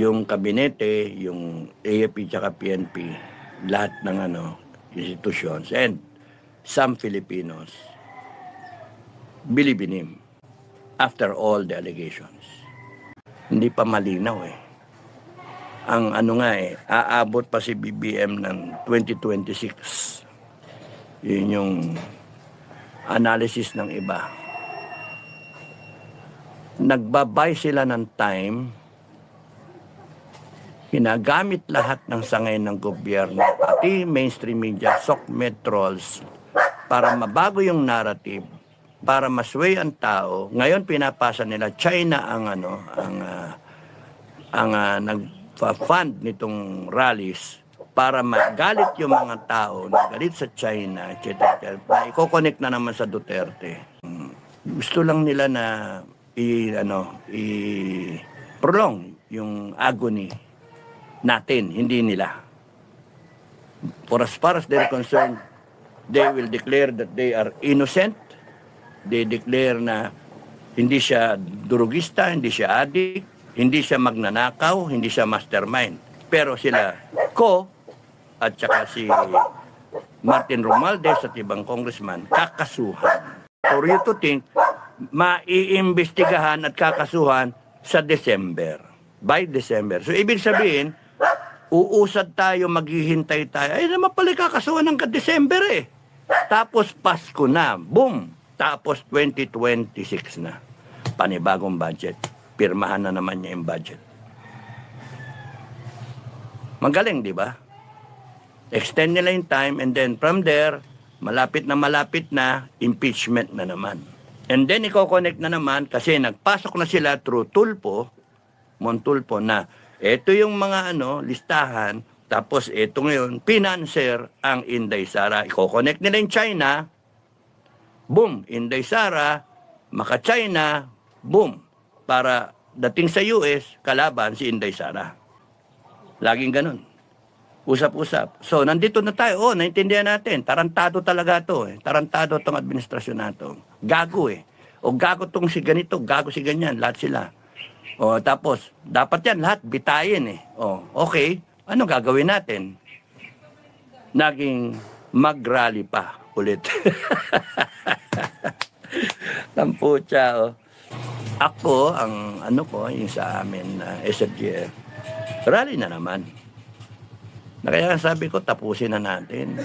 yung kabinete, yung AFP tsaka PNP, lahat ng institutions and some Filipinos believe in him after all the allegations. Hindi pa malinaw eh. Ang aabot pa si BBM ng 2026. Yun yung analysis ng iba. Nagbabay sila ng time, hinagamit lahat ng sangay ng gobyerno, pati mainstream media, SOCMED trolls, para mabago yung narrative, para masway ang tao. Ngayon pinapasa nila China ang nag-fund nitong rallies para magalit yung mga tao na galit sa China, etc. Na i-connect na naman sa Duterte. Gusto lang nila na i-prolong yung agony natin, hindi nila. For as far as they're concerned, they will declare that they are innocent. They declare na hindi siya durugista, hindi siya addict, hindi siya magnanakaw, hindi siya mastermind. Pero sila, at saka si Martin Romualdez at ibang congressman, kakasuhan. For you to think, maiimbestigahan at kakasuhan sa December. By December. So, ibig sabihin, uusad tayo, maghihintay tayo. Ay, naman pala kakasuhan ng December eh. Tapos, Pasko na. Boom! Tapos, 2026 na. Panibagong budget. Pirmahan na naman niya yung budget. Magaling, di ba? Extend nila yung time and then from there, malapit na, impeachment na naman. And then, i-connect na naman kasi nagpasok na sila through Montulfo na ito yung mga listahan, tapos ito ngayon, financer ang Inday Sara. I-connect nila yung China, boom, Inday Sara, maka-China, boom, para dating sa US, kalaban si Inday Sara. Laging ganun. Usap-usap. So, nandito na tayo. Naintindihan natin. Tarantado talaga to. Tarantado tong administrasyon na to. Gago eh. O gago tong si ganito, gago si ganyan. Lahat sila. O tapos, dapat yan lahat bitayin eh. O, okay. Ano gagawin natin? Naging mag-rally pa ulit. Tampucha, oh. Ako, ang yung sa amin, SFGF, rally na naman. Na kaya sabi ko, tapusin na natin.